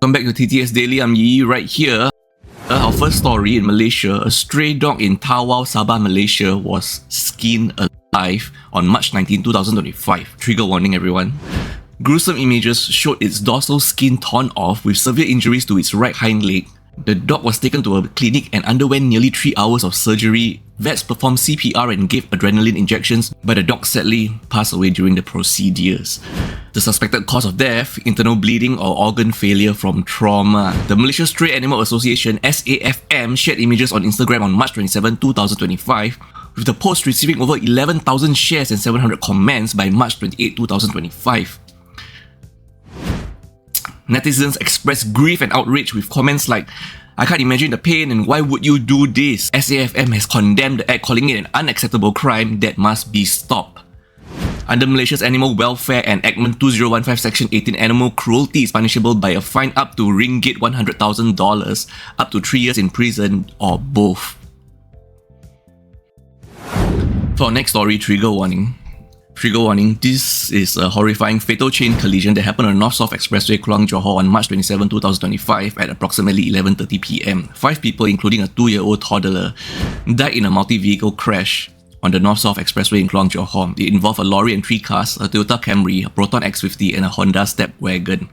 Welcome back to TTS Daily. I'm Yi right here. Our first story in Malaysia, a stray dog in Tawau, Sabah, Malaysia was skinned alive on March 19, 2025. Trigger warning everyone. Gruesome images showed its dorsal skin torn off with severe injuries to its right hind leg. The dog was taken to a clinic and underwent nearly 3 hours of surgery. Vets performed CPR and gave adrenaline injections, but the dog sadly passed away during the procedures. The suspected cause of death, internal bleeding or organ failure from trauma. The Malaysia Stray Animal Association (SAFM) shared images on Instagram on March 27, 2025, with the post receiving over 11,000 shares and 700 comments by March 28, 2025. Netizens expressed grief and outrage with comments like, "I can't imagine the pain and why would you do this?" SAFM has condemned the act, calling it an unacceptable crime that must be stopped. Under Malaysia's Animal Welfare Enactment 2015 Section 18, animal cruelty is punishable by a fine up to ringgit $100,000, up to 3 years in prison, or both. For our next story, trigger warning. Trigger warning, this is a horrifying fatal chain collision that happened on the North-South Expressway, Keluang, Johor on March 27, 2025 at approximately 11:30 p.m. 5 people, including a 2-year-old toddler, died in a multi-vehicle crash on the North-South Expressway in Keluang, Johor. It involved a lorry and 3 cars, a Toyota Camry, a Proton X50 and a Honda Step Wagon.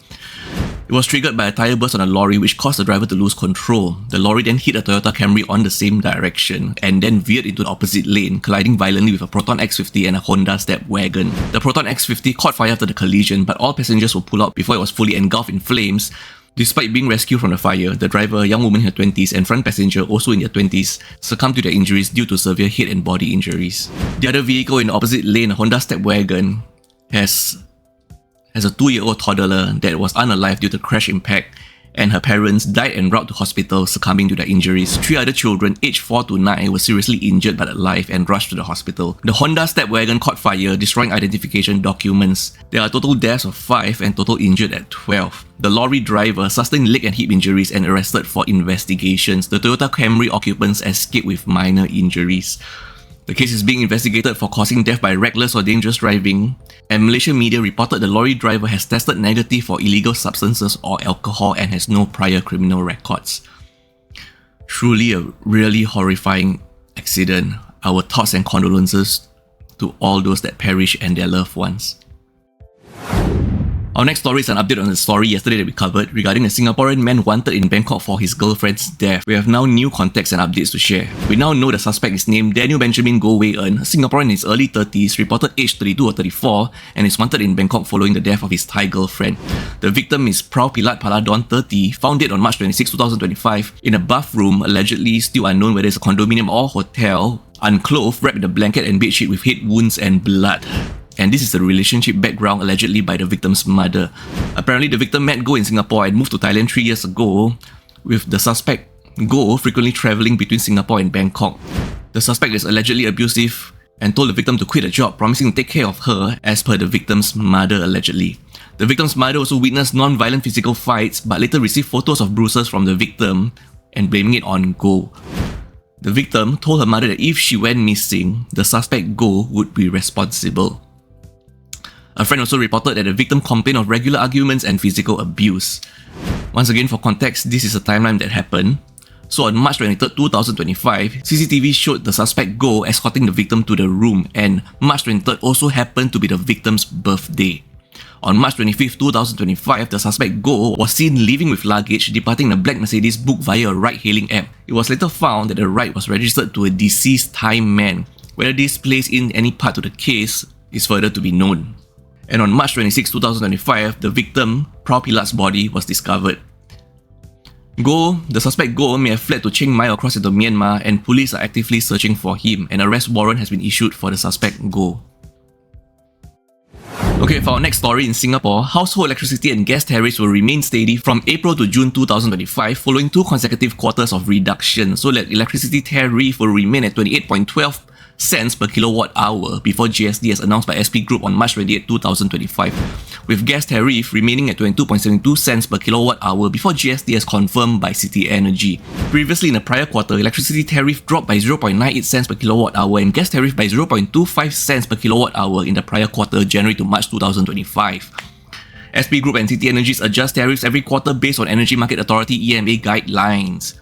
It was triggered by a tyre burst on a lorry which caused the driver to lose control. The lorry then hit a Toyota Camry on the same direction and then veered into the opposite lane, colliding violently with a Proton X50 and a Honda Step Wagon. The Proton X50 caught fire after the collision, but all passengers were pulled out before it was fully engulfed in flames. Despite being rescued from the fire, the driver, a young woman in her 20s, and front passenger, also in their 20s, succumbed to their injuries due to severe head and body injuries. The other vehicle in the opposite lane, a Honda Step Wagon, has a 2-year-old toddler that was unalive due to crash impact, and her parents died en route to hospital, succumbing to their injuries. 3 other children, aged 4 to 9, were seriously injured but alive and rushed to the hospital. The Honda Step Wagon caught fire, destroying identification documents. There are total deaths of 5 and total injured at 12. The lorry driver sustained leg and hip injuries and arrested for investigations. The Toyota Camry occupants escaped with minor injuries. The case is being investigated for causing death by reckless or dangerous driving, and Malaysian media reported the lorry driver has tested negative for illegal substances or alcohol and has no prior criminal records. Truly a really horrifying accident. Our thoughts and condolences to all those that perish and their loved ones. Our next story is an update on the story yesterday that we covered regarding a Singaporean man wanted in Bangkok for his girlfriend's death. We have now new context and updates to share. We now know the suspect is named Daniel Benjamin Goh Wei Eun, a Singaporean in his early 30s, reported aged 32 or 34, and is wanted in Bangkok following the death of his Thai girlfriend. The victim is Prau Pilat Paladon, 30, found dead on March 26, 2025 in a bathroom, allegedly still unknown whether it's a condominium or hotel, unclothed, wrapped in a blanket and bedsheet with head wounds and blood. And this is the relationship background allegedly by the victim's mother. Apparently, the victim met Goh in Singapore and moved to Thailand 3 years ago, with the suspect Goh frequently travelling between Singapore and Bangkok. The suspect is allegedly abusive and told the victim to quit a job, promising to take care of her, as per the victim's mother allegedly. The victim's mother also witnessed non-violent physical fights, but later received photos of bruises from the victim and blaming it on Goh. The victim told her mother that if she went missing, the suspect Goh would be responsible. A friend also reported that the victim complained of regular arguments and physical abuse. Once again, for context, this is a timeline that happened. So on March 23, 2025, CCTV showed the suspect Goh escorting the victim to the room, and March 23 also happened to be the victim's birthday. On March 25, 2025, the suspect Goh was seen leaving with luggage, departing a black Mercedes booked via a ride-hailing app. It was later found that the ride was registered to a deceased Thai man. Whether this plays in any part to the case is further to be known. And on March 26, 2025, the victim, Prau Pilat's body was discovered. The suspect Goh may have fled to Chiang Mai or crossed into Myanmar, and police are actively searching for him. An arrest warrant has been issued for the suspect Goh. Okay, for our next story in Singapore, household electricity and gas tariffs will remain steady from April to June 2025 following 2 consecutive quarters of reduction. So that electricity tariff will remain at 28.12 cents per kilowatt hour before GST as announced by SP Group on March 28, 2025, with gas tariff remaining at 22.72 cents per kilowatt hour before GST as confirmed by City Energy. Previously in the prior quarter, electricity tariff dropped by 0.98 cents per kilowatt hour and gas tariff by 0.25 cents per kilowatt hour in the prior quarter, January to March 2025. SP Group and City Energies adjust tariffs every quarter based on Energy Market Authority EMA guidelines.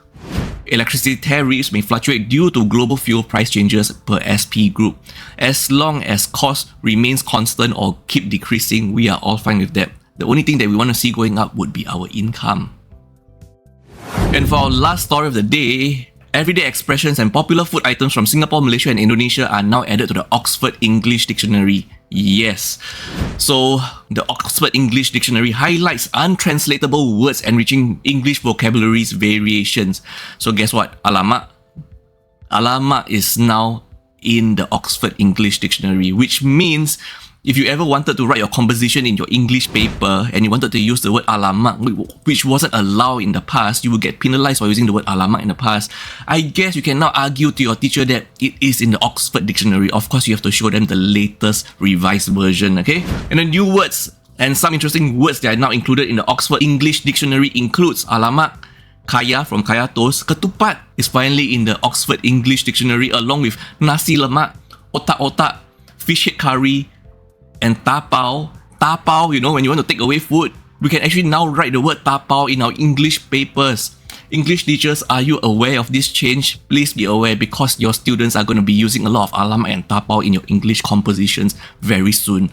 Electricity tariffs may fluctuate due to global fuel price changes per SP Group. As long as cost remains constant or keep decreasing, we are all fine with that. The only thing that we want to see going up would be our income. And for our last story of the day, everyday expressions and popular food items from Singapore, Malaysia and Indonesia are now added to the Oxford English Dictionary. Yes. So, the Oxford English Dictionary highlights untranslatable words enriching English vocabulary's variations. So guess what? Alamak. Alamak is now in the Oxford English Dictionary, which means if you ever wanted to write your composition in your English paper and you wanted to use the word alamak, which wasn't allowed in the past, you would get penalized for using the word alamak in the past. I guess you can now argue to your teacher that it is in the Oxford Dictionary. Of course, you have to show them the latest revised version, okay? And the new words and some interesting words that are now included in the Oxford English Dictionary includes alamak, kaya from kaya toast, ketupat is finally in the Oxford English Dictionary along with nasi lemak, otak-otak, fish head curry, and tapao. Tapao, you know, when you want to take away food, we can actually now write the word tapao in our English papers. English teachers, are you aware of this change? Please be aware because your students are going to be using a lot of alamak and tapao in your English compositions very soon.